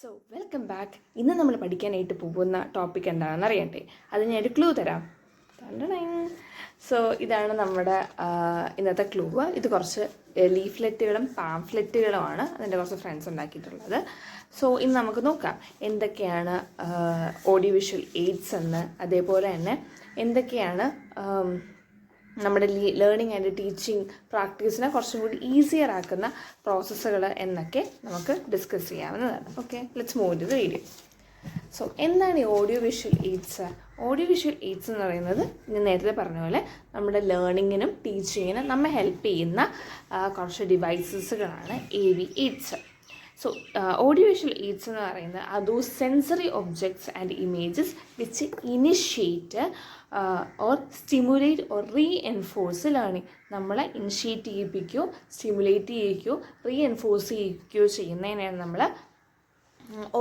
So welcome back. ഇന്ന് നമ്മൾ പഠിക്കാനായിട്ട് പോകുന്ന ടോപ്പിക് എന്താണെന്ന് അറിയട്ടെ. അത് ഞാനൊരു ക്ലൂ തരാം. സോ ഇതാണ് നമ്മുടെ ഇന്നത്തെ ക്ലൂ. ഇത് കുറച്ച് ലീഫ്ലെറ്റുകളും പാംഫ്ലെറ്റുകളുമാണ് അതിൻ്റെ കുറച്ച് ഫ്രണ്ട്സ് ഉണ്ടാക്കിയിട്ടുള്ളത്. സോ ഇന്ന് നമുക്ക് നോക്കാം എന്തൊക്കെയാണ് ഓഡിയോ വിഷ്വൽ എയ്ഡ്സ് എന്ന്, അതേപോലെ തന്നെ എന്തൊക്കെയാണ് നമ്മുടെ ലേണിംഗ് ആൻഡ് ടീച്ചിങ് പ്രാക്ടീസിനെ കുറച്ചും കൂടി ഈസിയർ ആക്കുന്ന പ്രോസസ്സുകൾ എന്നൊക്കെ നമുക്ക് ഡിസ്കസ് ചെയ്യാവുന്നതാണ്. Okay, let's move to the video. So എന്താണ് ഈ audio visual aids? Audio visual aids എന്ന് പറയുന്നത് ഞാൻ നേരത്തെ പറഞ്ഞ പോലെ നമ്മുടെ ലേണിങ്ങിനും ടീച്ചിങ്ങിനും നമ്മെ ഹെൽപ്പ് ചെയ്യുന്ന കുറച്ച് ഡിവൈസസുകളാണ് AV AIDS. So audio visual aids എന്ന് പറയുന്നത് those sensory objects and images which initiate or stimulate or reinforce learning. നമ്മളെ ഇനിഷ്യേറ്റ് ചെയ്യിപ്പിക്കുകയോ സ്റ്റിമുലേറ്റ് ചെയ്യിക്കുകയോ റീഎൻഫോഴ്സ് ചെയ്യിക്കുകയോ ചെയ്യുന്നതിനാണ് നമ്മൾ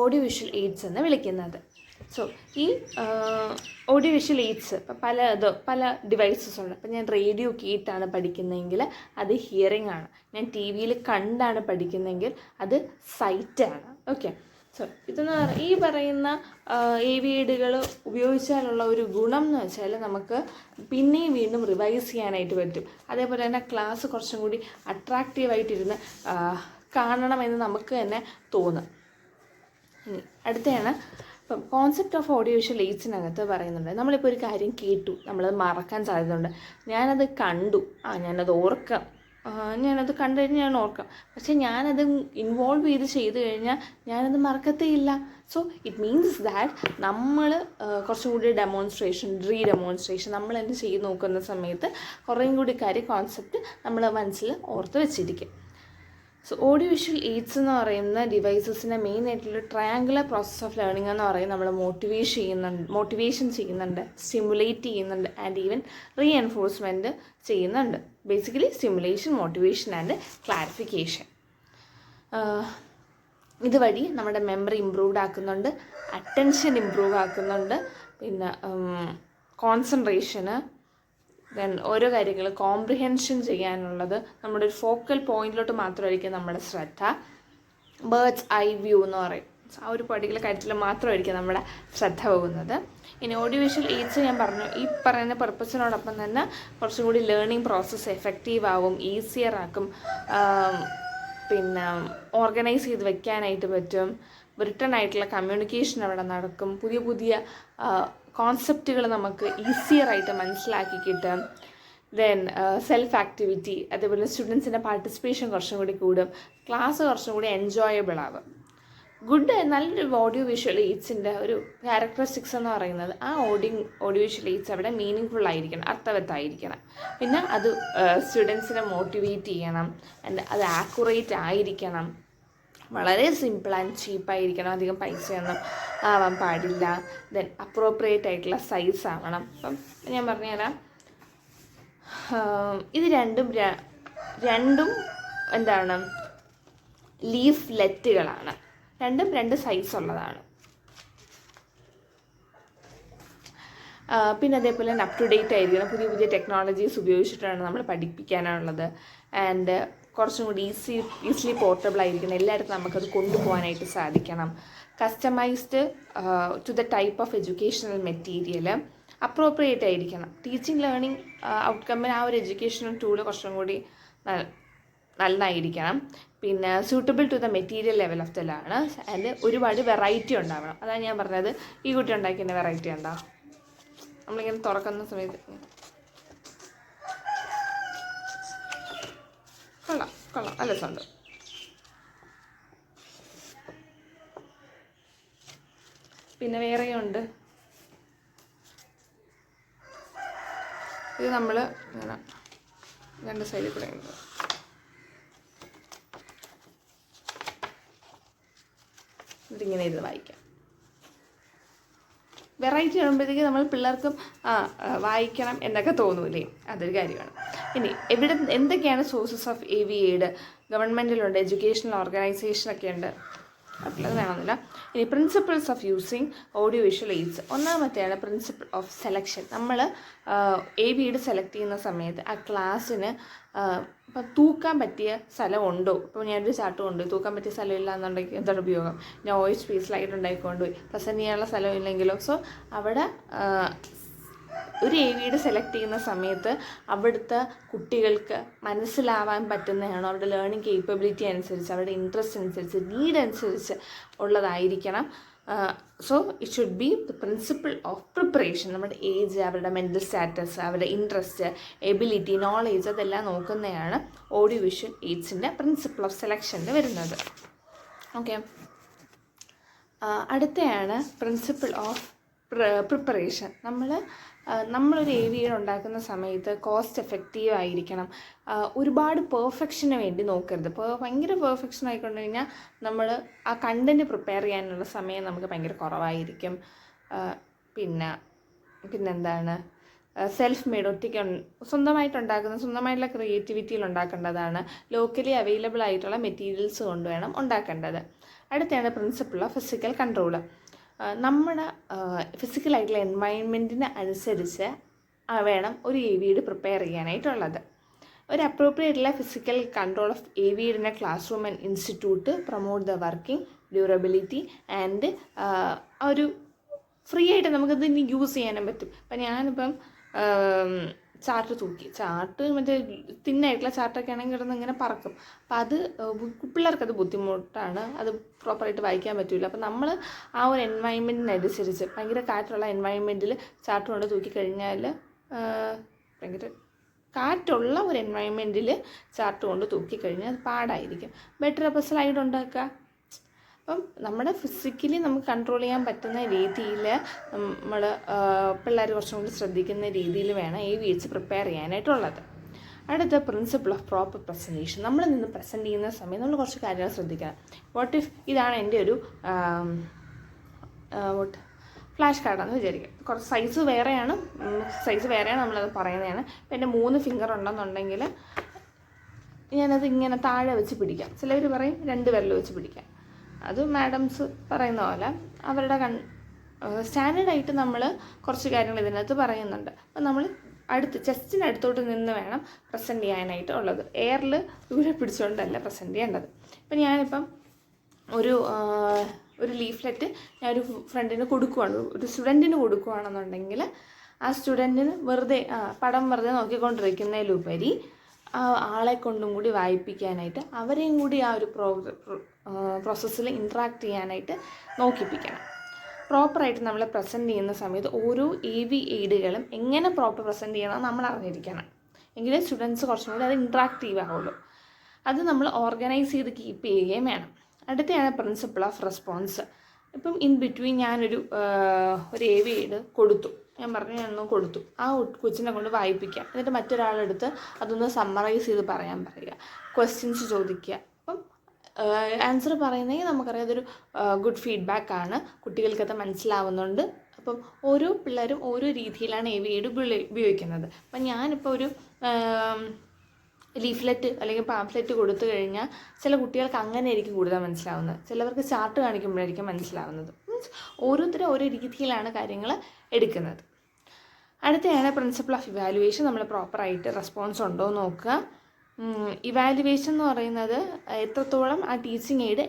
ഓഡിയോ വിഷ്വൽ എയ്ഡ്സ് എന്ന് വിളിക്കുന്നത്. സോ ഈ ഓഡിയോ വിഷ്വൽ എയ്ഡ്സ് ഇപ്പം പല ഡിവൈസസ് ഉണ്ട്. അപ്പം ഞാൻ റേഡിയോ കേട്ടാണ് പഠിക്കുന്നതെങ്കിൽ അത് ഹിയറിംഗ് ആണ്. ഞാൻ TV-യിൽ കണ്ടാണ് പഠിക്കുന്നതെങ്കിൽ അത് സൈറ്റാണ്. ഓക്കെ, സോ ഇതെന്ന് ഈ പറയുന്ന AV എയ്ഡുകൾ ഉപയോഗിച്ചാലുള്ള ഒരു ഗുണം എന്ന് വെച്ചാൽ നമുക്ക് പിന്നെയും വീണ്ടും റിവൈസ് ചെയ്യാനായിട്ട് പറ്റും. അതേപോലെ തന്നെ ക്ലാസ് കുറച്ചും കൂടി അട്രാക്റ്റീവായിട്ടിരുന്ന് കാണണമെന്ന് നമുക്ക് തന്നെ തോന്നും. അടുത്തയാണ് ഇപ്പം കോൺസെപ്റ്റ് ഓഫ് ഓഡിയോ വിഷ്വൽ എയ്ഡ്സിനകത്ത് പറയുന്നുണ്ട്. നമ്മളിപ്പോൾ ഒരു കാര്യം കേട്ടു, നമ്മളത് മറക്കാൻ സാധ്യതയുണ്ട്. ഞാനത് കണ്ടു, ഞാനത് ഓർക്കാം, ഞാനത് കണ്ടു കഴിഞ്ഞാൽ ഞാൻ ഓർക്കാം. പക്ഷേ ഞാനത് ഇൻവോൾവ് ചെയ്ത് കഴിഞ്ഞാൽ ഞാനത് മറക്കത്തേയില്ല. സോ ഇറ്റ് മീൻസ് ദാറ്റ് നമ്മൾ കുറച്ചും കൂടി ഡെമോൺസ്ട്രേഷൻ നമ്മൾ തന്നെ ചെയ്ത് നോക്കുന്ന സമയത്ത് കുറേയും കൂടി കോൺസെപ്റ്റ് നമ്മൾ മനസ്സിൽ ഓർത്ത് വെച്ചിരിക്കും. സോ ഓഡിയോ വിഷ്വൽ എയ്ഡ്സ് എന്ന് പറയുന്ന ഡിവൈസസിനെ മെയിൻ ആയിട്ടുള്ള ട്രയാങ്കുലർ പ്രോസസ് ഓഫ് ലേണിംഗ് എന്ന് പറയും. നമ്മൾ മോട്ടിവേഷൻ ചെയ്യുന്നുണ്ട്, സ്റ്റിമുലേറ്റ് ചെയ്യുന്നുണ്ട്, ആൻഡ് ഈവൻ റീഎൻഫോഴ്സ്മെൻറ്റ് ചെയ്യുന്നുണ്ട്. Basically stimulation, motivation and clarification. ഇതുവഴി നമ്മുടെ മെമ്മറി ഇമ്പ്രൂവ്ഡ് ആക്കുന്നുണ്ട്, അറ്റൻഷൻ ഇമ്പ്രൂവ് ആക്കുന്നുണ്ട്, പിന്നെ കോൺസെൻട്രേഷന്, ദെൻ ഓരോ കാര്യങ്ങൾ കോംപ്രിഹെൻഷൻ ചെയ്യാനുള്ളത് നമ്മുടെ ഒരു ഫോക്കൽ പോയിന്റിലോട്ട് മാത്രമായിരിക്കും നമ്മുടെ ശ്രദ്ധ. ബേർഡ്സ് ഐ വ്യൂ എന്ന് പറയും. ആ ഒരു പർട്ടിക്കുലർ കാര്യത്തിൽ മാത്രമായിരിക്കും നമ്മുടെ ശ്രദ്ധ പോകുന്നത്. ഇനി ഓഡിയോ വിഷ്വൽ എയ്ഡ്സ് ഞാൻ പറഞ്ഞു, ഈ പറയുന്ന പർപ്പസിനോടൊപ്പം തന്നെ കുറച്ചും കൂടി ലേണിംഗ് പ്രോസസ്സ് എഫക്റ്റീവ് ആവും, ഈസിയർ ആക്കും, പിന്നെ ഓർഗനൈസ് ചെയ്ത് വെക്കാനായിട്ട് പറ്റും, റിട്ടൺ ആയിട്ടുള്ള കമ്മ്യൂണിക്കേഷൻ അവിടെ നടക്കും, പുതിയ കോൺസെപ്റ്റുകൾ നമുക്ക് ഈസിയറായിട്ട് മനസ്സിലാക്കി കിട്ടും. ദെൻ സെൽഫ് ആക്ടിവിറ്റി, അതേപോലെ സ്റ്റുഡൻസിൻ്റെ പാർട്ടിസിപ്പേഷൻ കുറച്ചും കൂടി കൂടും, ക്ലാസ് കുറച്ചും കൂടി എൻജോയബിൾ ആകും. നല്ലൊരു ഓഡിയോ വിഷ്വൽ എയ്ഡ്സിൻ്റെ ഒരു ക്യാരക്ടറിസ്റ്റിക്സ് എന്ന് പറയുന്നത് ഓഡിയോ വിഷ്വൽ എയ്ഡ്സ് അവിടെ മീനിങ് ആയിരിക്കണം, അർത്ഥവത്തായിരിക്കണം. പിന്നെ അത് സ്റ്റുഡൻസിനെ മോട്ടിവേറ്റ് ചെയ്യണം, അത് ആക്യുറേറ്റ് ആയിരിക്കണം, വളരെ സിമ്പിൾ ആൻഡ് ചീപ്പായിരിക്കണം, അധികം പൈസയൊന്നും ആവാൻ പാടില്ല. ദെൻ അപ്രോപ്രിയേറ്റ് ആയിട്ടുള്ള സൈസ് ആവണം. അപ്പം ഞാൻ പറഞ്ഞുതരാം, ഇത് രണ്ടും എന്താണ്, ലീഫ്ലെറ്റുകളാണ്. രണ്ടും രണ്ട് സൈസ് ഉള്ളതാണ്. പിന്നെ അതേപോലെ തന്നെ അപ് ടു ഡേറ്റ് ആയിരിക്കണം, പുതിയ ടെക്നോളജീസ് ഉപയോഗിച്ചിട്ടാണ് നമ്മൾ പഠിപ്പിക്കാനുള്ളത്. ആൻഡ് കുറച്ചും കൂടി ഈസിലി പോർട്ടബിൾ ആയിരിക്കണം, എല്ലായിടത്തും നമുക്കത് കൊണ്ടുപോകാനായിട്ട് സാധിക്കണം. Customised to the type of educational material, appropriate ആയിരിക്കണം. ടീച്ചിങ് ലേണിംഗ് ഔട്ട്കമ്മിന് ആ ഒരു എഡ്യൂക്കേഷണൽ ടൂള് കുറച്ചും കൂടി നല്ലതായിരിക്കണം. പിന്നെ suitable to the material level of the learners, and ഒരുപാട് വെറൈറ്റി ഉണ്ടാവണം. അതാണ് ഞാൻ പറഞ്ഞത്, ഈ കുട്ടി ഉണ്ടാക്കിയ വെറൈറ്റി ഉണ്ടോ, നമ്മളിങ്ങനെ തുറക്കുന്ന സമയത്ത് കൊള്ളാം നല്ല സൗണ്ട്. പിന്നെ വേറെയുണ്ട്, ഇത് നമ്മൾ ഇങ്ങനെ രണ്ട് സൈഡിൽ കൂടെ ഉണ്ട്. ഇതിങ്ങനെ ഇത് വായിക്കാം. വെറൈറ്റി ആകുമ്പോഴത്തേക്ക് നമ്മൾ പിള്ളേർക്കും വായിക്കണം എന്നൊക്കെ തോന്നൂലേ, അതൊരു കാര്യമാണ്. ഇനി എന്തൊക്കെയാണ് സോഴ്സസ് ഓഫ് AV എയ്ഡ്? ഗവൺമെൻറ്റിലുണ്ട്, എഡ്യൂക്കേഷണൽ ഓർഗനൈസേഷനൊക്കെ ഉണ്ട്. അത് വേണമെന്നില്ല. ഇനി principles of using audio visual aids. ഒന്നാമത്തെയാണ് പ്രിൻസിപ്പിൾ ഓഫ് സെലക്ഷൻ. നമ്മൾ AV സെലക്ട് ചെയ്യുന്ന സമയത്ത് ആ ക്ലാസ്സിന് ഇപ്പം തൂക്കാൻ പറ്റിയ സ്ഥലമുണ്ടോ? ഇപ്പോൾ ഞാനൊരു ചാർട്ട് കൊണ്ടുപോയി തൂക്കാൻ പറ്റിയ സ്ഥലമില്ല എന്നുണ്ടെങ്കിൽ എന്താണ് ഉപയോഗം? ഞാൻ OHP സ്ലൈഡ് ഉണ്ടായിക്കൊണ്ടുപോയി പ്രസൻറ്റ് ചെയ്യാനുള്ള സ്ഥലമില്ലെങ്കിലോ. സോ അവിടെ ഒരു AV സെലക്ട് ചെയ്യുന്ന സമയത്ത് അവിടുത്തെ കുട്ടികൾക്ക് മനസ്സിലാവാൻ പറ്റുന്നതാണോ, അവരുടെ ലേണിംഗ് കേപ്പബിലിറ്റി അനുസരിച്ച്, അവരുടെ ഇൻട്രസ്റ്റ് അനുസരിച്ച്, നീഡ് അനുസരിച്ച് ഉള്ളതായിരിക്കണം. So it should be the principle of preparation. നമ്മുടെ ഏജ്, അവരുടെ മെൻ്റൽ സ്റ്റാറ്റസ്, അവരുടെ ഇൻട്രസ്റ്റ്, എബിലിറ്റി, നോളേജ്, അതെല്ലാം നോക്കുന്നതാണ് ഓഡിയോ വിഷ്വൽ എയ്ഡ്സിൻ്റെ പ്രിൻസിപ്പിൾ ഓഫ് സെലക്ഷനിൽ വരുന്നത്. ഓക്കെ, അടുത്തയാണ് പ്രിൻസിപ്പിൾ ഓഫ് പ്രിപ്പറേഷൻ. നമ്മളൊരു AV ഉണ്ടാക്കുന്ന സമയത്ത് കോസ്റ്റ് എഫക്റ്റീവ് ആയിരിക്കണം. ഒരുപാട് പെർഫെക്ഷന് വേണ്ടി നോക്കരുത്. ഭയങ്കര പെർഫെക്ഷൻ ആയിക്കൊണ്ട് കഴിഞ്ഞാൽ നമ്മൾ ആ കണ്ടൻറ്റ് പ്രിപ്പയർ ചെയ്യാനുള്ള സമയം നമുക്ക് ഭയങ്കര കുറവായിരിക്കും. പിന്നെന്താണ്, സെൽഫ് മെയ്ഡ്, ഒറ്റയ്ക്ക് സ്വന്തമായിട്ടുള്ള ക്രിയേറ്റിവിറ്റിയിൽ ഉണ്ടാക്കേണ്ടതാണ്. ലോക്കലി അവൈലബിൾ ആയിട്ടുള്ള മെറ്റീരിയൽസ് കൊണ്ട് വേണം ഉണ്ടാക്കേണ്ടത്. അടുത്താണ് പ്രിൻസിപ്പിൾ ഓഫ് ഫിസിക്കൽ കൺട്രോൾ. നമ്മുടെ ഫിസിക്കലായിട്ടുള്ള എൻവയൺമെൻറ്റിന് അനുസരിച്ച് വേണം ഒരു AV പ്രിപ്പയർ ചെയ്യാനായിട്ടുള്ളത്. ഒരു അപ്രോപ്രിയേറ്റുള്ള physical control of AV classroom and institute promote the working durability and ഒരു ഫ്രീ ആയിട്ട് നമുക്കത് ഇനി യൂസ് ചെയ്യാനും പറ്റും. അപ്പം ഞാനിപ്പം ചാർട്ട് മറ്റേ തിന്നായിട്ടുള്ള ചാർട്ടൊക്കെ ആണെങ്കിൽ കിടന്ന് ഇങ്ങനെ പറക്കും. അപ്പം അത് പിള്ളേർക്കത് ബുദ്ധിമുട്ടാണ്, അത് പ്രോപ്പറായിട്ട് വായിക്കാൻ പറ്റില്ല. അപ്പം നമ്മൾ ആ ഒരു എൻവയൺമെൻറ്റിനനുസരിച്ച് ഭയങ്കര കാറ്റുള്ള എൻവയൺമെൻറ്റിൽ ചാർട്ട് കൊണ്ട് തൂക്കിക്കഴിഞ്ഞാൽ, ഭയങ്കര കാറ്റുള്ള ഒരു എൻവയൺമെൻറ്റിൽ ചാർട്ട് കൊണ്ട് തൂക്കിക്കഴിഞ്ഞാൽ അത് പാടായിരിക്കും. ബെറ്റർ അപ്പോൾ സ്ലൈഡ് ഉണ്ടാക്കുക. അപ്പം നമ്മുടെ ഫിസിക്കലി നമുക്ക് കൺട്രോൾ ചെയ്യാൻ പറ്റുന്ന രീതിയിൽ നമ്മൾ പിള്ളേർ കുറച്ചും കൂടി ശ്രദ്ധിക്കുന്ന രീതിയിൽ വേണം AV പ്രിപ്പയർ ചെയ്യാനായിട്ടുള്ളത്. അടുത്ത പ്രിൻസിപ്പിൾ ഓഫ് പ്രോപ്പർ പ്രസൻറ്റേഷൻ. നമ്മൾ നിന്ന് പ്രസൻറ്റ് ചെയ്യുന്ന സമയം നമ്മൾ കുറച്ച് കാര്യങ്ങൾ ശ്രദ്ധിക്കണം. വാട്ട് ഇഫ് ഇതാണ് എൻ്റെ ഒരു ഫ്ലാഷ് കാർഡാണെന്ന് വിചാരിക്കുക. കുറച്ച് സൈസ് വേറെയാണ് നമ്മളത് പറയുന്നതാണ്. ഇപ്പം എൻ്റെ 3 ഫിംഗർ ഉണ്ടെന്നുണ്ടെങ്കിൽ ഞാനത് ഇങ്ങനെ താഴെ വെച്ച് പിടിക്കാം. ചിലവർ പറയും 2 വിരൽ വെച്ച് പിടിക്കാം. അത് മാഡംസ് പറയുന്ന പോലെ അവരുടെ സ്റ്റാൻഡേർഡായിട്ട് നമ്മൾ കുറച്ച് കാര്യങ്ങൾ ഇതിനകത്ത് പറയുന്നുണ്ട്. അപ്പം നമ്മൾ ചെസ്റ്റിനടുത്തോട്ട് നിന്ന് വേണം പ്രസൻറ്റ് ചെയ്യാനായിട്ട് ഉള്ളത്. എയറിൽ ദൂരെ പിടിച്ചുകൊണ്ടല്ല പ്രസൻറ്റ് ചെയ്യേണ്ടത്. ഇപ്പം ഞാനിപ്പം ഒരു ലീഫ്ലെറ്റ് ഞാനൊരു ഫ്രണ്ടിന് ഒരു സ്റ്റുഡൻറ്റിന് കൊടുക്കുകയാണെന്നുണ്ടെങ്കിൽ ആ സ്റ്റുഡൻറ്റിന് പടം വെറുതെ നോക്കിക്കൊണ്ടിരിക്കുന്നതിലുപരി ആളെ കൊണ്ടും കൂടി വായിപ്പിക്കാനായിട്ട്, അവരെയും കൂടി ആ ഒരു പ്രോസസ്സിൽ ഇൻട്രാക്ട് ചെയ്യാനായിട്ട് നോക്കിപ്പിക്കണം. പ്രോപ്പറായിട്ട് നമ്മൾ പ്രസൻറ്റ് ചെയ്യുന്ന സമയത്ത് ഓരോ AV എയ്ഡുകളും എങ്ങനെ പ്രോപ്പർ പ്രസൻറ്റ് ചെയ്യണമെന്ന് നമ്മൾ അറിഞ്ഞിരിക്കണം. എങ്കിലേ സ്റ്റുഡൻസ് കുറച്ചും കൂടി അത് ഇൻട്രാക്റ്റീവ് ആവുള്ളൂ. അത് നമ്മൾ ഓർഗനൈസ് ചെയ്ത് കീപ്പ് ചെയ്യുകയും വേണം. അടുത്തയാണ് പ്രിൻസിപ്പിൾ ഓഫ് റെസ്പോൺസ്. ഇപ്പം ഇൻ ബിറ്റ്വീൻ ഞാനൊരു AV എയ്ഡ് കൊടുത്തു, ഞാൻ കൊടുത്തു, ആ കൊച്ചിനെ കൊണ്ട് വായിപ്പിക്കാം. എന്നിട്ട് മറ്റൊരാളെടുത്ത് അതൊന്ന് സമ്മറൈസ് ചെയ്ത് പറയുക, ക്വസ്റ്റ്യൻസ് ചോദിക്കുക. അപ്പം ആൻസർ പറയുന്നെങ്കിൽ നമുക്കറിയാം അതൊരു ഗുഡ് ഫീഡ്ബാക്കാണ്, കുട്ടികൾക്കത് മനസ്സിലാവുന്നുണ്ട്. അപ്പം ഓരോ പിള്ളേരും ഓരോ രീതിയിലാണ് AV ഉപയോഗിക്കുന്നത്. അപ്പം ഞാനിപ്പോൾ ഒരു ലീഫ്ലെറ്റ് അല്ലെങ്കിൽ പാംഫ്ലെറ്റ് കൊടുത്തു കഴിഞ്ഞാൽ ചില കുട്ടികൾക്ക് അങ്ങനെ ആയിരിക്കും കൂടുതൽ മനസ്സിലാവുന്നത്, ചിലവർക്ക് ചാർട്ട് കാണിക്കുമ്പോഴായിരിക്കും മനസ്സിലാവുന്നത്. ഓരോരുത്തരും ഓരോ രീതിയിലാണ് കാര്യങ്ങൾ എടുക്കുന്നത്. അടുത്തയാണ് പ്രിൻസിപ്പിൾ ഓഫ് ഇവാലുവേഷൻ. നമ്മൾ പ്രോപ്പറായിട്ട് റെസ്പോൺസ് ഉണ്ടോ എന്ന് നോക്കുക. ഇവാലുവേഷൻ എന്ന് പറയുന്നത് എത്രത്തോളം ആ ടീച്ചിങ് എയ്ഡ്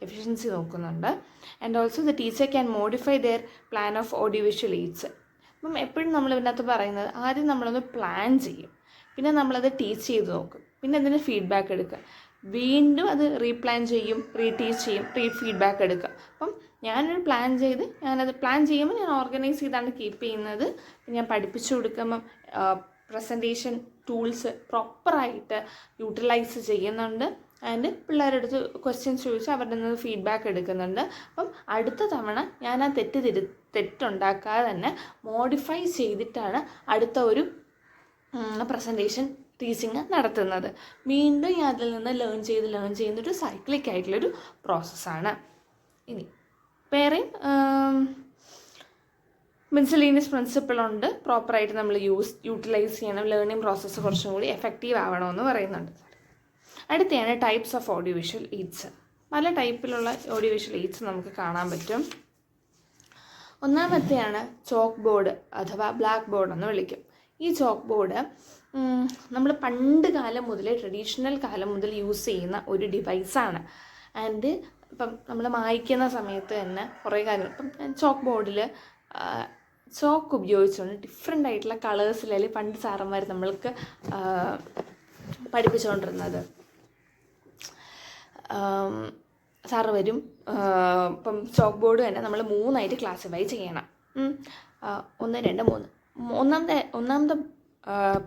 എഫിഷ്യൻസി നോക്കുന്നുണ്ട്. And also the teacher can modify their plan of audio visual aids. അപ്പം എപ്പോഴും നമ്മൾ ഇതിനകത്ത് പറയുന്നത് ആദ്യം നമ്മളൊന്ന് പ്ലാൻ ചെയ്യും, പിന്നെ നമ്മളത് ടീച്ച് ചെയ്ത് നോക്കും, പിന്നെ അതിന് ഫീഡ്ബാക്ക് എടുക്കുക, വീണ്ടും അത് റീപ്ലാൻ ചെയ്യും, റീടീച്ച് ചെയ്യും, ഫീഡ്ബാക്ക് എടുക്കുക. അപ്പം ഞാനൊരു ഞാനത് പ്ലാൻ ചെയ്യുമ്പോൾ ഞാൻ ഓർഗനൈസ് ചെയ്താണ് കീപ്പ് ചെയ്യുന്നത്. ഞാൻ പഠിപ്പിച്ചു കൊടുക്കുമ്പം പ്രസൻറ്റേഷൻ ടൂൾസ് പ്രോപ്പറായിട്ട് യൂട്ടിലൈസ് ചെയ്യുന്നുണ്ട്. ആൻഡ് പിള്ളേരുടെ അടുത്ത് ക്വസ്റ്റ്യൻസ് ചോദിച്ച് അവരുടെ നിന്ന് ഫീഡ്ബാക്ക് എടുക്കുന്നുണ്ട്. അപ്പം അടുത്ത തവണ ഞാൻ ആ തെറ്റുണ്ടാക്കാതെ തന്നെ മോഡിഫൈ ചെയ്തിട്ടാണ് അടുത്ത ഒരു പ്രസൻറ്റേഷൻ ടീച്ചിങ് നടത്തുന്നത്. വീണ്ടും ഞാൻ അതിൽ നിന്ന് ലേൺ ചെയ്യുന്നൊരു സൈക്ലിക് ആയിട്ടുള്ളൊരു പ്രോസസ്സാണ്. ഇനി വേറെയും മിസ്സലേനിയസ് പ്രിൻസിപ്പിളുണ്ട്. പ്രോപ്പറായിട്ട് നമ്മൾ യൂട്ടിലൈസ് ചെയ്യണം, ലേണിംഗ് പ്രോസസ്സ് കുറച്ചും കൂടി എഫക്റ്റീവ് ആവണമെന്ന് പറയുന്നുണ്ട്. അടുത്തയാണ് types of audio visual aids. പല ടൈപ്പിലുള്ള ഓഡിയോ വിഷ്വൽ എയ്ഡ്സ് നമുക്ക് കാണാൻ പറ്റും. ഒന്നാമത്തെയാണ് ചോക്ക് ബോർഡ് അഥവാ ബ്ലാക്ക് ബോർഡ് എന്ന് വിളിക്കും. ഈ ചോക്ക് ബോർഡ് നമ്മൾ പണ്ട് കാലം മുതലേ ട്രഡീഷണൽ കാലം മുതൽ യൂസ് ചെയ്യുന്ന ഒരു ഡിവൈസാണ്. ആൻഡ് ഇപ്പം നമ്മൾ മായ്ക്കുന്ന സമയത്ത് തന്നെ കുറേ കാര്യങ്ങൾ, ഇപ്പം ചോക്ക് ബോർഡിൽ ചോക്ക് ഉപയോഗിച്ചുകൊണ്ട് ഡിഫറെൻ്റ് ആയിട്ടുള്ള കളേഴ്സിൽ പണ്ട് സാറന്മാർ നമ്മൾക്ക് പഠിപ്പിച്ചുകൊണ്ടിരുന്നത്. സാറ് വരും, ഇപ്പം ചോക്ക് ബോർഡ് തന്നെ നമ്മൾ 3ആയിട്ട് ക്ലാസിഫൈ ചെയ്യണം. 1, 2, 3. ഒന്നാമത്തെ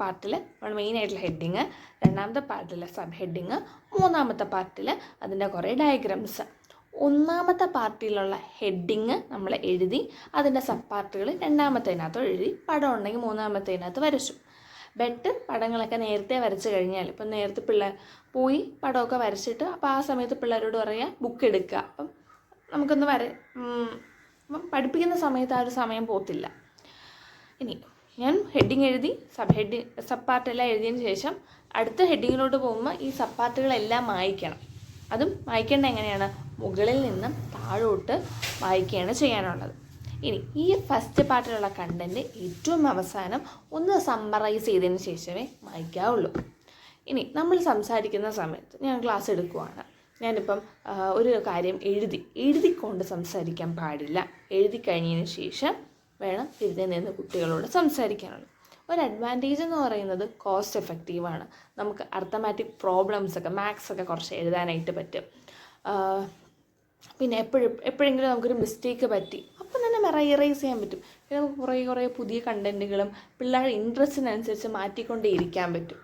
പാർട്ടിൽ നമ്മൾ മെയിനായിട്ടുള്ള ഹെഡിങ്, രണ്ടാമത്തെ പാർട്ടിൽ സബ് ഹെഡിങ്, മൂന്നാമത്തെ പാർട്ടിൽ അതിൻ്റെ കുറേ ഡയഗ്രാംസ്. ഒന്നാമത്തെ പാർട്ടിയിലുള്ള ഹെഡിങ് നമ്മൾ എഴുതി, അതിൻ്റെ സബ് പാർട്ടുകൾ രണ്ടാമത്തേനകത്ത് എഴുതി, പടം ഉണ്ടെങ്കിൽ മൂന്നാമത്തേനകത്ത് വരച്ചു. പടങ്ങളൊക്കെ നേരത്തെ വരച്ച് കഴിഞ്ഞാൽ, ഇപ്പം നേരത്തെ പിള്ളേർ പോയി പടമൊക്കെ വരച്ചിട്ട് അപ്പോൾ ആ സമയത്ത് പിള്ളേരോട് പറയുക ബുക്ക് എടുക്കുക. അപ്പം നമുക്കൊന്ന് അപ്പം പഠിപ്പിക്കുന്ന സമയത്ത് ആ ഒരു സമയം പോത്തില്ല. ഇനി ഞാൻ ഹെഡിങ് എഴുതി, സബ് പാർട്ടെല്ലാം എഴുതിയതിന് ശേഷം അടുത്ത ഹെഡിങ്ങിലോട്ട് പോകുമ്പോൾ ഈ സബ് പാർട്ടുകളെല്ലാം മായ്ക്കണം. അതും മായ്ക്കേണ്ട എങ്ങനെയാണ്? മുകളിൽ നിന്നും താഴോട്ട് മായ്ക്കുകയാണ് ചെയ്യാനുള്ളത്. ഇനി ഈ ഫസ്റ്റ് പാർട്ടിലുള്ള കണ്ടൻറ്റ് ഏറ്റവും അവസാനം ഒന്ന് സമ്മറൈസ് ചെയ്തതിന് ശേഷമേ മായ്ക്കാവുള്ളൂ. ഇനി നമ്മൾ സംസാരിക്കുന്ന സമയത്ത് ഞാൻ ക്ലാസ് എടുക്കുവാണ്, ഞാനിപ്പം ഒരു കാര്യം എഴുതിക്കൊണ്ട് സംസാരിക്കാൻ പാടില്ല. എഴുതി കഴിഞ്ഞതിന് ശേഷം വേണം എഴുതി നിന്ന് കുട്ടികളോട് സംസാരിക്കാനുള്ളൂ. ഒരു അഡ്വാൻറ്റേജ് എന്ന് പറയുന്നത് കോസ്റ്റ് എഫക്റ്റീവാണ്. നമുക്ക് അർത്ഥമാറ്റിക് പ്രോബ്ലംസൊക്കെ, മാത്സൊക്കെ കുറച്ച് എഴുതാനായിട്ട് പറ്റും. പിന്നെ എപ്പോഴെങ്കിലും നമുക്കൊരു മിസ്റ്റേക്ക് പറ്റി അപ്പം തന്നെ ഇറേസ് ചെയ്യാൻ പറ്റും. പിന്നെ നമുക്ക് കുറേ പുതിയ കണ്ടൻറ്റുകളും പിള്ളേരുടെ ഇൻട്രസ്റ്റിനനുസരിച്ച് മാറ്റിക്കൊണ്ടേ ഇരിക്കാൻ പറ്റും.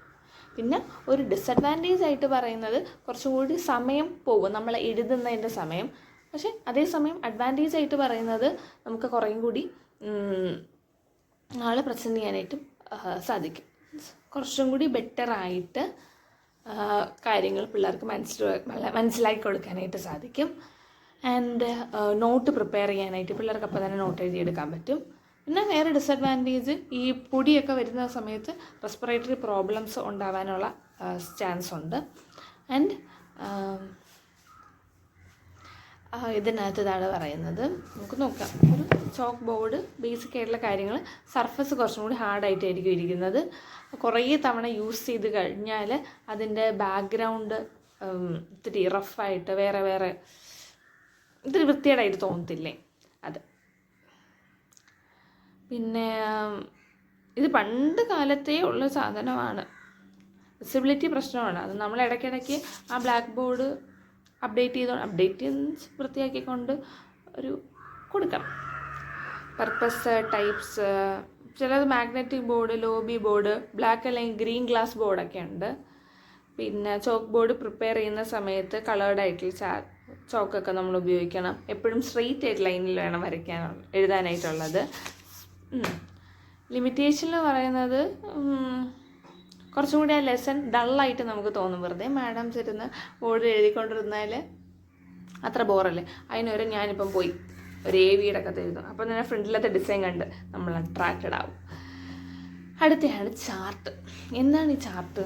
പിന്നെ ഒരു ഡിസഡ്വാൻറ്റേജ് ആയിട്ട് പറയുന്നത് കുറച്ചും കൂടി സമയം പോകും, നമ്മൾ എഴുതുന്നതിൻ്റെ സമയം. പക്ഷേ അതേസമയം അഡ്വാൻറ്റേജ് ആയിട്ട് പറയുന്നത് നമുക്ക് കുറേയും കൂടി നാളെ പ്രസൻറ്റ് ചെയ്യാനായിട്ടും സാധിക്കും. കുറച്ചും കൂടി ബെറ്ററായിട്ട് കാര്യങ്ങൾ പിള്ളേർക്ക് മനസ്സിലാക്കി കൊടുക്കാനായിട്ട് സാധിക്കും. ആൻഡ് നോട്ട് പ്രിപ്പയർ ചെയ്യാനായിട്ട് പിള്ളേർക്ക് അപ്പം തന്നെ നോട്ട് എഴുതിയെടുക്കാൻ പറ്റും. പിന്നെ വേറെ ഡിസഡ്വാൻറ്റേജ്, ഈ പൊടിയൊക്കെ വരുന്ന സമയത്ത് റെസ്പിറേറ്ററി പ്രോബ്ലംസ് ഉണ്ടാവാനുള്ള ചാൻസ് ഉണ്ട്. ആൻഡ് ഇതിനകത്ത് ഇതാണ് പറയുന്നത്. നമുക്ക് നോക്കാം. ഒരു ചോക്ക് ബോർഡ് ബേസിക് ആയിട്ടുള്ള കാര്യങ്ങൾ, സർഫസ് കുറച്ചും കൂടി ഹാർഡായിട്ടായിരിക്കും ഇരിക്കുന്നത്. കുറേ തവണ യൂസ് ചെയ്ത് കഴിഞ്ഞാൽ അതിൻ്റെ ബാക്ക്ഗ്രൗണ്ട് ഇത്തിരി റഫായിട്ട് വേറെ ഇത്തിരി വൃത്തികേടായിട്ട് തോന്നത്തില്ലേ, അത്. പിന്നെ ഇത് പണ്ട് കാലത്തേ ഉള്ള സാധനമാണ്, വിസിബിലിറ്റി പ്രശ്നമാണ്. അത് നമ്മൾ ഇടയ്ക്കിടയ്ക്ക് ആ ബ്ലാക്ക് ബോർഡ് അപ്ഡേറ്റ് വൃത്തിയാക്കിക്കൊണ്ട് ഒരു കൊടുക്കണം. പർപ്പസ്, ടൈപ്സ്, ചിലത് magnetic board, lobby board, black അല്ലെങ്കിൽ ഗ്രീൻ ഗ്ലാസ് ബോർഡൊക്കെ ഉണ്ട്. പിന്നെ ചോക്ക് ബോർഡ് പ്രിപ്പയർ ചെയ്യുന്ന സമയത്ത് കളേർഡ് ആയിട്ടുള്ള ചോക്കൊക്കെ നമ്മൾ ഉപയോഗിക്കണം. എപ്പോഴും സ്ട്രെയിറ്റ് ആയിട്ട് ലൈനിൽ വേണം എഴുതാനായിട്ടുള്ളത്. ലിമിറ്റേഷൻ എന്ന് പറയുന്നത് കുറച്ചും കൂടി ആ ലെസൺ ഡള്ളായിട്ട് നമുക്ക് തോന്നും. വെറുതെ മാഡംസ് ഇരുന്ന് ബോർഡിൽ എഴുതിക്കൊണ്ടിരുന്നാൽ അത്ര ബോറല്ലേ. അതിനൊരു ഞാനിപ്പം പോയി ഒരു AVയുടെ കഥ എഴുതും, അപ്പം തന്നെ ഫ്രണ്ടിലത്തെ ഡിസൈൻ കണ്ട് നമ്മൾ അട്രാക്റ്റഡ് ആവും. അടുത്തയാണ് ചാർട്ട്. എന്താണ് ഈ ചാർട്ട്?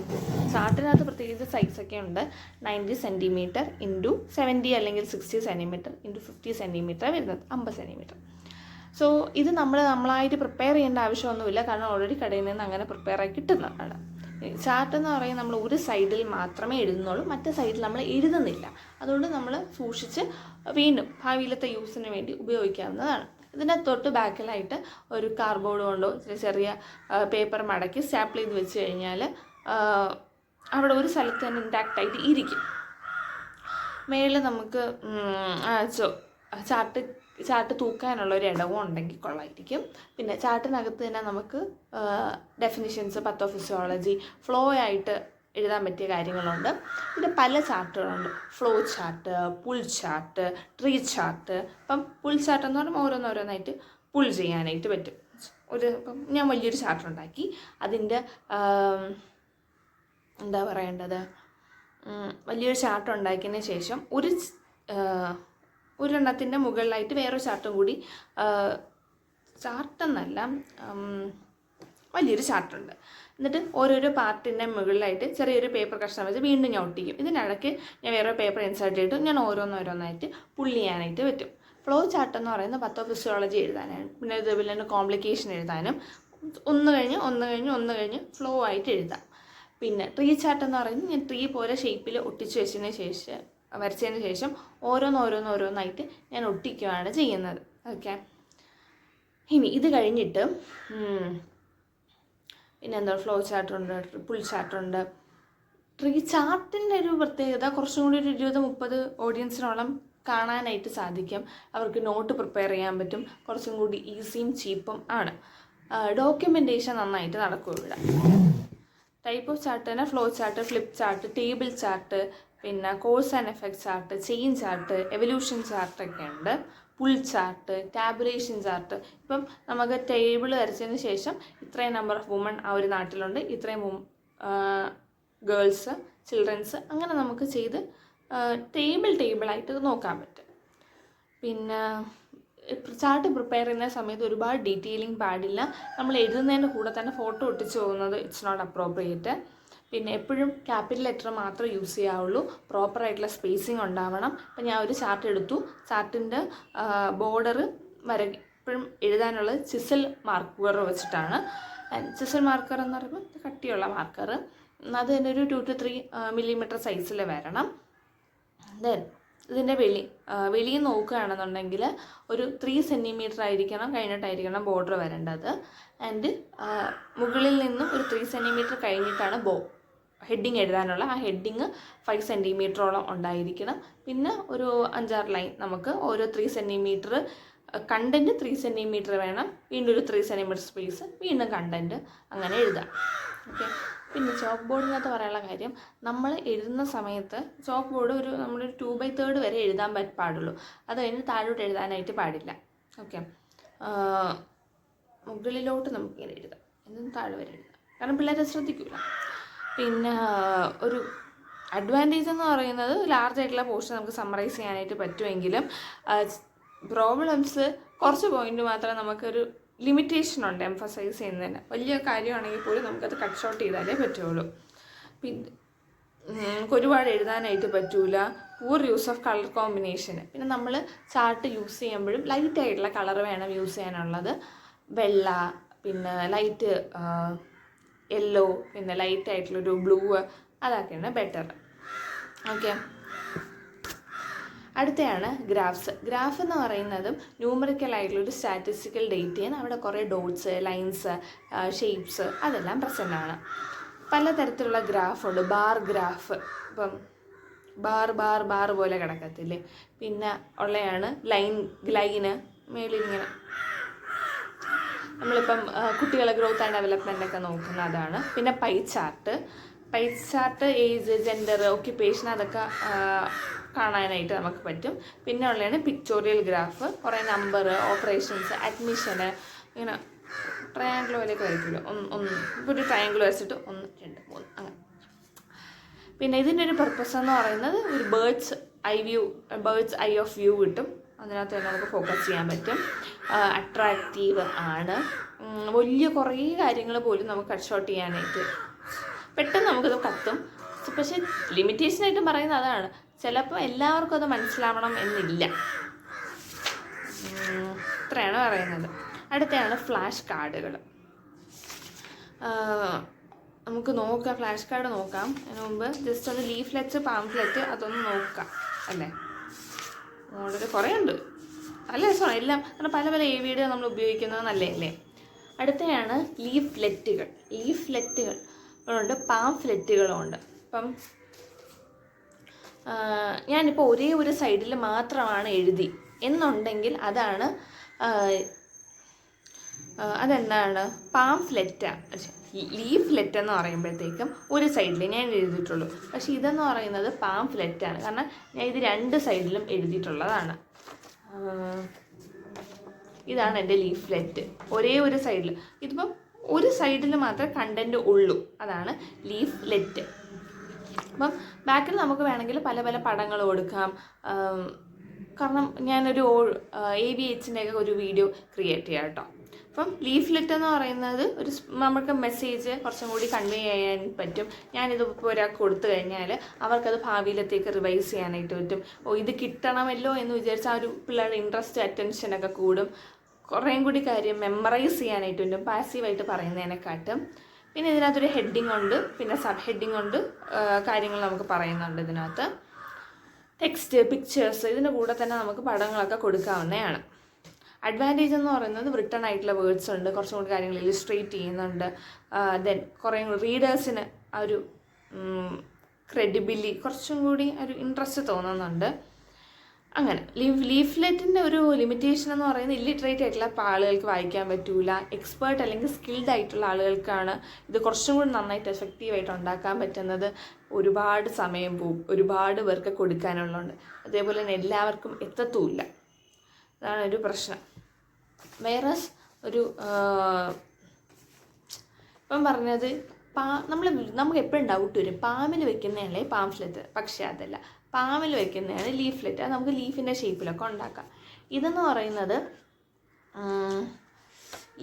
ചാർട്ടിനകത്ത് പ്രത്യേകിച്ച് സൈസൊക്കെ ഉണ്ട്. 90 സെൻറ്റിമീറ്റർ ഇൻറ്റു 70 അല്ലെങ്കിൽ 60 സെൻറ്റിമീറ്റർ ഇൻറ്റു 50 സെൻറ്റിമീറ്റർ വരുന്നത്, 50 സെൻറ്റിമീറ്റർ. സോ ഇത് നമ്മളായിട്ട് പ്രിപ്പയർ ചെയ്യേണ്ട ആവശ്യമൊന്നുമില്ല, കാരണം ഓൾറെഡി കടയിൽ നിന്ന് അങ്ങനെ പ്രിപ്പയർ ആയി കിട്ടുന്നതാണ്. ചാർട്ട് എന്ന് പറയുന്നത് നമ്മൾ ഒരു സൈഡിൽ മാത്രമേ എഴുതുന്നുള്ളൂ, മറ്റേ സൈഡിൽ നമ്മൾ എഴുതുന്നില്ല. അതുകൊണ്ട് നമ്മൾ സൂക്ഷിച്ച് വീണ്ടും ഭാവിയിലത്തെ യൂസിന് വേണ്ടി ഉപയോഗിക്കാവുന്നതാണ്. ഇതിൻ്റെ തൊട്ട് ബാക്കിലായിട്ട് ഒരു കാർഡ്ബോർഡ് കൊണ്ടോ ചെറിയ പേപ്പർ മടക്കി സ്റ്റാപ്പിൾ ചെയ്ത് വെച്ച് കഴിഞ്ഞാൽ അവിടെ ഒരു സ്ഥലത്ത് തന്നെ ഇൻടാക്റ്റായിട്ട് ഇരിക്കും. മേളിൽ നമുക്ക് ചാർട്ട് തൂക്കാനുള്ള ഒരു ഇടവും ഉണ്ടെങ്കിൽ കൊള്ളായിരിക്കും. പിന്നെ ചാർട്ടിനകത്ത് തന്നെ നമുക്ക് ഡെഫിനിഷൻസ്, പത്തോഫിസിയോളജി, ഫ്ലോ ആയിട്ട് എഴുതാൻ പറ്റിയ കാര്യങ്ങളുണ്ട്. പിന്നെ പല ചാർട്ടുകളുണ്ട്. Flow chart, pull chart, tree chart. ഇപ്പം പുൾ ചാർട്ട് എന്ന് പറയുമ്പോൾ ഓരോന്നോരോന്നായിട്ട് പുൾ ചെയ്യാനായിട്ട് പറ്റും. ഇപ്പം ഞാൻ വലിയൊരു ചാർട്ട് ഉണ്ടാക്കി, അതിൻ്റെ എന്താ പറയേണ്ടത്, വലിയൊരു ചാർട്ട് ഉണ്ടാക്കിയതിന് ശേഷം ഒരെണ്ണത്തിൻ്റെ മുകളിലായിട്ട് വേറൊരു ചാർട്ടും കൂടി, ചാർട്ടെന്നല്ല വലിയൊരു ചാർട്ടുണ്ട്. എന്നിട്ട് ഓരോരോ പാർട്ടിൻ്റെ മുകളിലായിട്ട് ചെറിയൊരു പേപ്പർ കഷ്ണം വെച്ച് വീണ്ടും ഞാൻ ഒട്ടിക്കും. ഇതിനിടയ്ക്ക് ഞാൻ വേറെ പേപ്പർ ഇൻസേർട്ട് ചെയ്തിട്ട് ഞാൻ ഓരോന്നോരോന്നായിട്ട് പുള്ളി ചെയ്യാനായിട്ട് പറ്റും. ഫ്ലോ ചാർട്ട് എന്ന് പറയുന്നത് പത്തോഫിസിയോളജി എഴുതാനാണ്. പിന്നെ ഇതുപോലെ തന്നെ കോംപ്ലിക്കേഷൻ എഴുതാനും ഒന്ന് കഴിഞ്ഞ് ഫ്ലോ ആയിട്ട് എഴുതാം. പിന്നെ ട്രീ ചാർട്ട് എന്ന് പറയുന്നത് ഞാൻ ട്രീ പോലെ ഷേപ്പിൽ വരച്ചതിന് ശേഷം ഓരോന്നായിട്ട് ഞാൻ ഒട്ടിക്കുകയാണ് ചെയ്യുന്നത്. ഓക്കെ, ഇനി ഇത് കഴിഞ്ഞിട്ട് പിന്നെ എന്താ ഫ്ലോ ചാർട്ടുണ്ട്, ട്രിപ്പിൾ ചാർട്ടുണ്ട്. ട്രീ ചാർട്ടിൻ്റെ ഒരു പ്രത്യേകത കുറച്ചും കൂടി ഒരു 20-30 ഓഡിയൻസിനോളം കാണാനായിട്ട് സാധിക്കും. അവർക്ക് നോട്ട് പ്രിപ്പയർ ചെയ്യാൻ പറ്റും. കുറച്ചും കൂടി ഈസിയും ചീപ്പും ആണ്. ഡോക്യുമെൻറ്റേഷൻ നന്നായിട്ട് നടക്കും ഇവിടെ. ടൈപ്പ് ഓഫ് ചാർട്ട് തന്നെ flow chart, flip chart, table chart, പിന്നെ cause and effect chart, chain chart, evolution ചാർട്ടൊക്കെ ഉണ്ട്. Pull chart, tabulation chart. ഇപ്പം നമുക്ക് ടേബിൾ വരച്ചതിന് ശേഷം ഇത്രയും നമ്പർ ഓഫ് വുമൺ ആ ഒരു നാട്ടിലുണ്ട്, ഇത്രയും ഗേൾസ്, ചിൽഡ്രൻസ്, അങ്ങനെ നമുക്ക് ചെയ്ത് ടേബിളായിട്ട് നോക്കാൻ പറ്റും. പിന്നെ ചാർട്ട് പ്രിപ്പയർ ചെയ്യുന്ന സമയത്ത് ഒരുപാട് ഡീറ്റെയിലിംഗ് പാടില്ല. നമ്മൾ എഴുതുന്നതിൻ്റെ കൂടെ തന്നെ ഫോട്ടോ ഒട്ടിച്ച് പോകുന്നത് ഇറ്റ്സ് നോട്ട് അപ്രോപ്രിയേറ്റ്. പിന്നെ എപ്പോഴും ക്യാപിറ്റൽ ലെറ്റർ മാത്രമേ യൂസ് ചെയ്യാവുള്ളൂ. പ്രോപ്പറായിട്ടുള്ള സ്പേസിങ് ഉണ്ടാവണം. അപ്പം ഞാൻ ഒരു ചാർട്ട് എടുത്തു. ചാർട്ടിൻ്റെ ബോർഡർ എപ്പോഴും എഴുതാനുള്ളത് ചിസൽ മാർക്കർ വെച്ചിട്ടാണ്. ചിസൽ മാർക്കർ എന്ന് പറയുമ്പോൾ കട്ടിയുള്ള മാർക്കർ. അത് തന്നെ ഒരു 2 to 3 millimeter സൈസിൽ വരണം. ദെൻ ഇതിൻ്റെ വെളിയിൽ നോക്കുകയാണെന്നുണ്ടെങ്കിൽ ഒരു 3 centimeter കഴിഞ്ഞിട്ടായിരിക്കണം ബോർഡർ വരേണ്ടത്. ആൻഡ് മുകളിൽ നിന്നും ഒരു 3 centimeter കഴിഞ്ഞിട്ടാണ് ഹെഡിങ് എഴുതാനുള്ള. ആ ഹെഡിങ് 5 centimeter ഉണ്ടായിരിക്കണം. പിന്നെ ഒരു 5-6 ലൈൻ നമുക്ക് ഓരോ 3 centimeter കണ്ടൻറ്റ് 3 centimeter വേണം. വീണ്ടും ഒരു 3 centimeter സ്പേസ്, വീണ്ടും കണ്ടൻറ്റ്, അങ്ങനെ എഴുതാം. ഓക്കെ, പിന്നെ ചോക്ക് ബോർഡിനകത്ത് പറയാനുള്ള കാര്യം, നമ്മൾ എഴുതുന്ന സമയത്ത് ചോക്ക് ബോർഡ് നമ്മളൊരു 2/3 വരെ എഴുതാൻ പാടുള്ളൂ. അത് കഴിഞ്ഞ് താഴോട്ട് എഴുതാനായിട്ട് പാടില്ല. ഓക്കെ, മുകളിലോട്ട് നമുക്കിങ്ങനെ എഴുതാം, എന്നിട്ട് താഴെ വരെ എഴുതാം. കാരണം പിള്ളേരെ ശ്രദ്ധിക്കില്ല. പിന്നെ ഒരു അഡ്വാൻറ്റേജ് എന്ന് പറയുന്നത് ലാർജ് ആയിട്ടുള്ള പോർഷൻ നമുക്ക് സമ്മറൈസ് ചെയ്യാനായിട്ട് പറ്റുമെങ്കിലും പ്രോബ്ലംസ് കുറച്ച് പോയിന്റ് മാത്രമേ നമുക്കൊരു ലിമിറ്റേഷനുണ്ട് എംഫസൈസ് ചെയ്യുന്നതിന്. വലിയ കാര്യമാണെങ്കിൽ പോലും നമുക്കത് കട്ട് ഷോട്ട് ചെയ്താലേ പറ്റുള്ളൂ. പിന്നെ നമുക്ക് ഒരുപാട് എഴുതാനായിട്ട് പറ്റൂല. പൂർ യൂസ് ഓഫ് കളർ കോമ്പിനേഷൻ. പിന്നെ നമ്മൾ ചാർട്ട് യൂസ് ചെയ്യുമ്പോഴും ലൈറ്റായിട്ടുള്ള കളർ വേണം യൂസ് ചെയ്യാനുള്ളത്. വെള്ള, പിന്നെ ലൈറ്റ് യെല്ലോ, പിന്നെ ലൈറ്റായിട്ടുള്ളൊരു ബ്ലൂ, അതൊക്കെയാണ് ബെറ്റർ. ഓക്കെ, അടുത്തയാണ് ഗ്രാഫ്സ്. ഗ്രാഫ് എന്ന് പറയുന്നതും ന്യൂമറിക്കലായിട്ടുള്ളൊരു സ്റ്റാറ്റിസ്റ്റിക്കൽ ഡേറ്റയാണ്. അവിടെ കുറേ ഡോട്ട്സ്, ലൈൻസ്, ഷേപ്സ് അതെല്ലാം പ്രസൻ്റ് ആണ്. പലതരത്തിലുള്ള ഗ്രാഫുണ്ട്. ബാർ ഗ്രാഫ്, ഇപ്പം ബാർ പോലെ കിടക്കത്തില്ലേ. പിന്നെ ഉള്ളതാണ് ലൈന് മേളിലിങ്ങനെ നമ്മളിപ്പം കുട്ടികളെ ഗ്രോത്ത് ആൻഡ് ഡെവലപ്മെൻ്റ് ഒക്കെ നോക്കുന്ന അതാണ്. പിന്നെ pie chart, age, gender, occupation അതൊക്കെ കാണാനായിട്ട് നമുക്ക് പറ്റും. പിന്നെ ഉള്ളതാണ് പിക്ചോറിയൽ ഗ്രാഫ്. കുറേ നമ്പർ, ഓപ്പറേഷൻസ്, അഡ്മിഷന്, ഇങ്ങനെ ട്രയാങ്കിൾ പോലെയൊക്കെ വരയ്ക്കില്ല. ഇപ്പോൾ ഒരു ട്രയാങ്കിൾ വരച്ചിട്ട് 1, 2, 3 അങ്ങനെ. പിന്നെ ഇതിൻ്റെ ഒരു പർപ്പസ് എന്ന് പറയുന്നത് ഒരു ബേർഡ്സ് ഐ ഓഫ് വ്യൂ കിട്ടും. അതിനകത്ത് തന്നെ നമുക്ക് ഫോക്കസ് ചെയ്യാൻ പറ്റും. അട്രാക്റ്റീവ് ആണ്. വലിയ കുറേ കാര്യങ്ങൾ പോലും നമുക്ക് കട്ട് ഷോട്ട് ചെയ്യാനായിട്ട് പെട്ടെന്ന് നമുക്കത് കത്തും. പക്ഷേ ലിമിറ്റേഷനായിട്ട് പറയുന്നത് അതാണ്. ചിലപ്പോൾ എല്ലാവർക്കും അത് മനസ്സിലാവണം എന്നില്ല. ഇത്രയാണ് പറയുന്നത്. അടുത്തയാണ് ഫ്ലാഷ് കാർഡുകൾ. നമുക്ക് നോക്കാം, ഫ്ലാഷ് കാർഡ് നോക്കാം. അതിന് മുമ്പ് ജസ്റ്റ് ഒന്ന് ലീഫ്ലെറ്റ്, പാംഫ്ലെറ്റ് അതൊന്ന് നോക്കാം അല്ലേ. മോഡൽ കുറേ ഉണ്ട്, നല്ല രസമാണ് എല്ലാം. കാരണം പല AVD നമ്മൾ ഉപയോഗിക്കുന്നത് നല്ലതല്ലേ. അടുത്തയാണ് ലീഫ്ലെറ്റുകൾ ഉണ്ട്, പാംഫ്ലെറ്റുകളും ഉണ്ട്. ഇപ്പം ഞാനിപ്പോൾ ഒരേ ഒരു സൈഡിൽ മാത്രമാണ് എഴുതി എന്നുണ്ടെങ്കിൽ അതെന്താണ് പാംഫ്ലെറ്റാണ്. ലീഫ്ലെറ്റ് എന്ന് പറയുമ്പോഴത്തേക്കും ഒരു സൈഡിൽ ഞാൻ എഴുതിയിട്ടുള്ളൂ. പക്ഷേ ഇതെന്ന് പറയുന്നത് പാംഫ്ലെറ്റാണ്. കാരണം ഞാൻ ഇത് 2 സൈഡിലും എഴുതിയിട്ടുള്ളതാണ്. ഇതാണ് എൻ്റെ ലീഫ്ലെറ്റ്. ഒരേ ഒരു സൈഡിൽ, ഇതിപ്പം ഒരു സൈഡിൽ മാത്രമേ കണ്ടൻറ്റ് ഉള്ളൂ, അതാണ് ലീഫ്ലെറ്റ്. അപ്പം ബാക്കിൽ നമുക്ക് വേണമെങ്കിൽ പല പടങ്ങൾ കൊടുക്കാം. കാരണം ഞാനൊരു ABHൻ്റെയൊക്കെ ഒരു വീഡിയോ ക്രിയേറ്റ് ചെയ്യാം കേട്ടോ. അപ്പം ലീഫ്ലെറ്റ് എന്ന് പറയുന്നത് ഒരു നമുക്ക് മെസ്സേജ് കുറച്ചും കൂടി കൺവേ ചെയ്യാൻ പറ്റും. ഞാനിതിപ്പോൾ ഒരാൾക്ക് കൊടുത്തു കഴിഞ്ഞാൽ അവർക്കത് ഭാവിയിലത്തേക്ക് റിവൈസ് ചെയ്യാനായിട്ട് പറ്റും. ഇത് കിട്ടണമല്ലോ എന്ന് വിചാരിച്ചാൽ ആ ഒരു പിള്ളേരുടെ ഇൻട്രസ്റ്റ് അറ്റൻഷനൊക്കെ കൂടും. കുറേയും കൂടി കാര്യം മെമ്മറൈസ് ചെയ്യാനായിട്ട് പറ്റും പാസീവായിട്ട് പറയുന്നതിനെക്കാട്ടും. പിന്നെ ഇതിനകത്തൊരു ഹെഡിങ് ഉണ്ട്, പിന്നെ സബ് ഹെഡിങ് ഉണ്ട്, കാര്യങ്ങൾ നമുക്ക് പറയുന്നുണ്ട് ഇതിനകത്ത്. ടെക്സ്റ്റ്, പിക്ചേഴ്സ്, ഇതിൻ്റെ കൂടെ തന്നെ നമുക്ക് പടങ്ങളൊക്കെ കൊടുക്കാവുന്നതാണ്. അഡ്വാൻറ്റേജ് എന്ന് പറയുന്നത് റിട്ടൺ ആയിട്ടുള്ള വേർഡ്സ് ഉണ്ട്, കുറച്ചും കൂടി കാര്യങ്ങൾ ഇല്ലുസ്ട്രേറ്റ് ചെയ്യുന്നുണ്ട്. ദെൻ കുറേ റീഡേഴ്സിന് ആ ഒരു ക്രെഡിബിലിറ്റി കുറച്ചും കൂടി ഒരു ഇൻട്രസ്റ്റ് തോന്നുന്നുണ്ട്. അങ്ങനെ ലീഫ്ലെറ്റിൻ്റെ ഒരു ലിമിറ്റേഷൻ എന്ന് പറയുന്നത് ഇല്ലിറ്ററേറ്റ് ആയിട്ടുള്ള ആളുകൾക്ക് വായിക്കാൻ പറ്റൂല. എക്സ്പേർട്ട് അല്ലെങ്കിൽ സ്കിൽഡ് ആയിട്ടുള്ള ആളുകൾക്കാണ് ഇത് കുറച്ചും കൂടി നന്നായിട്ട് എഫക്റ്റീവായിട്ട് ഉണ്ടാക്കാൻ പറ്റുന്നത്. ഒരുപാട് സമയം പോവും, ഒരുപാട് പേർക്ക് കൊടുക്കാനുള്ളതുണ്ട്. അതേപോലെ തന്നെ എല്ലാവർക്കും എത്തത്തുമില്ല, അതാണ് ഒരു പ്രശ്നം. വേറെ ഒരു ഇപ്പം പറഞ്ഞത് നമുക്ക് എപ്പോഴും ഡൗട്ട് വരും, പാമിൽ വെക്കുന്നതല്ലേ പാംഫ്ലെറ്റ്, പക്ഷേ അതല്ല, പാമിൽ വെക്കുന്നതാണ് ലീഫ്ലെറ്റ്. അത് നമുക്ക് ലീഫിൻ്റെ ഷേപ്പിലൊക്കെ ഉണ്ടാക്കാം. ഇതെന്ന് പറയുന്നത്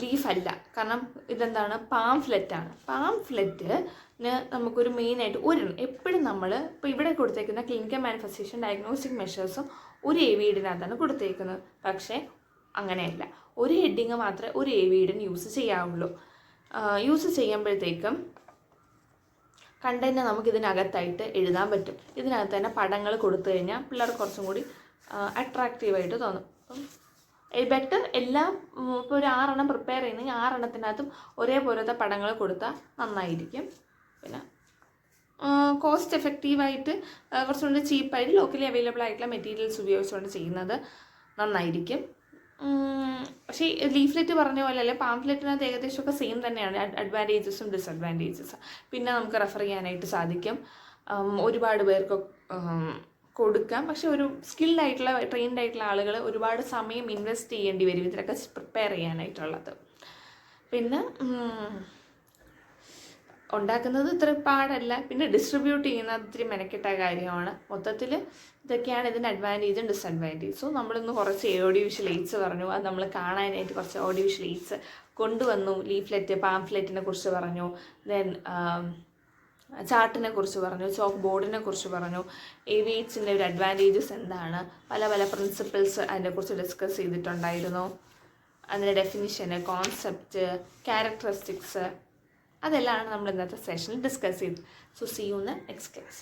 ലീഫല്ല, കാരണം ഇതെന്താണ്, പാംഫ്ലെറ്റാണ്. പാംഫ്ലെറ്റിന് നമുക്കൊരു മെയിനായിട്ട് എപ്പോഴും നമ്മൾ ഇപ്പോൾ ഇവിടെ കൊടുത്തേക്കുന്ന ക്ലിനിക്കൽ മാനിഫെസ്റ്റേഷൻ ഡയഗ്നോസ്റ്റിക് മെഷേഴ്സും ഒരു AVEഡിനകത്താണ് കൊടുത്തേക്കുന്നത്. പക്ഷേ അങ്ങനെയല്ല, ഒരു ഹെഡിങ് മാത്രമേ ഒരു AVEഡിന് യൂസ് ചെയ്യാവുള്ളൂ. യൂസ് ചെയ്യുമ്പോഴത്തേക്കും കണ്ടന്റ് നമുക്ക് ഇതിനകത്തായിട്ട് എഴുതാൻ പറ്റും. ഇതിനകത്ത് തന്നെ പടങ്ങൾ കൊടുത്തു കഴിഞ്ഞാൽ പിള്ളേർക്ക് കുറച്ചും കൂടി അട്രാക്റ്റീവായിട്ട് തോന്നും. അപ്പം ബെറ്റർ എല്ലാം ഇപ്പോൾ ഒരു 6 എണ്ണം പ്രിപ്പയർ ചെയ്യുന്നെങ്കിൽ 6 എണ്ണത്തിനകത്തും ഒരേപോലത്തെ പടങ്ങൾ കൊടുത്താൽ നന്നായിരിക്കും. പിന്നെ കോസ്റ്റ് എഫക്റ്റീവായിട്ട് കുറച്ചുകൂടി ചീപ്പായിട്ട് ലോക്കലി അവൈലബിൾ ആയിട്ടുള്ള മെറ്റീരിയൽസ് ഉപയോഗിച്ചുകൊണ്ട് ചെയ്യുന്നത് നന്നായിരിക്കും. പക്ഷേ ലീഫ്ലെറ്റ് പറഞ്ഞ പോലെ അല്ലെ, പാംഫ്ലെറ്റിനകത്ത് ഏകദേശമൊക്കെ സെയിം തന്നെയാണ്, അഡ്വാൻറ്റേജസും ഡിസഡ്വാൻറ്റേജസും. പിന്നെ നമുക്ക് റെഫർ ചെയ്യാനായിട്ട് സാധിക്കും, ഒരുപാട് പേർക്ക് കൊടുക്കാം. പക്ഷെ ഒരു സ്കിൽഡ് ആയിട്ടുള്ള ട്രെയിൻഡ് ആയിട്ടുള്ള ആളുകൾ ഒരുപാട് സമയം ഇൻവെസ്റ്റ് ചെയ്യേണ്ടി വരും ഇതിലൊക്കെ പ്രിപ്പയർ ചെയ്യാനായിട്ടുള്ളത്. പിന്നെ ഉണ്ടാക്കുന്നത് ഇത്ര പാടല്ല, പിന്നെ ഡിസ്ട്രിബ്യൂട്ട് ചെയ്യുന്നത് ഇത്തിരി മെനക്കെട്ട കാര്യമാണ്. മൊത്തത്തിൽ ഇതൊക്കെയാണ് ഇതിൻ്റെ അഡ്വാൻറ്റേജും ഡിസഡ്വാൻറ്റേജും. നമ്മളിന്ന് കുറച്ച് ഓഡിയോ വിഷ്വൽ എയ്ഡ്സ് പറഞ്ഞു, അത് നമ്മൾ കാണാനായിട്ട് കുറച്ച് ഓഡിയോ വിഷ്വൽ എയ്ഡ്സ് കൊണ്ടുവന്നു. ലീഫ്ലെറ്റ്, പാംഫ്ലെറ്റിനെ കുറിച്ച് പറഞ്ഞു, ദെൻ ചാർട്ടിനെ കുറിച്ച് പറഞ്ഞു, ചോക്ക് ബോർഡിനെ കുറിച്ച് പറഞ്ഞു, AVEഡിൻ്റെ ഒരു അഡ്വാൻറ്റേജസ് എന്താണ്, പല പല പ്രിൻസിപ്പിൾസ് അതിനെക്കുറിച്ച് ഡിസ്കസ് ചെയ്തിട്ടുണ്ടായിരുന്നു. അതിൻ്റെ ഡെഫിനിഷന്, കോൺസെപ്റ്റ്, ക്യാരക്ടറിസ്റ്റിക്സ്, അതെല്ലാമാണ് നമ്മൾ ഇന്നത്തെ സെഷനിൽ ഡിസ്കസ് ചെയ്തത്. So see you in the next class.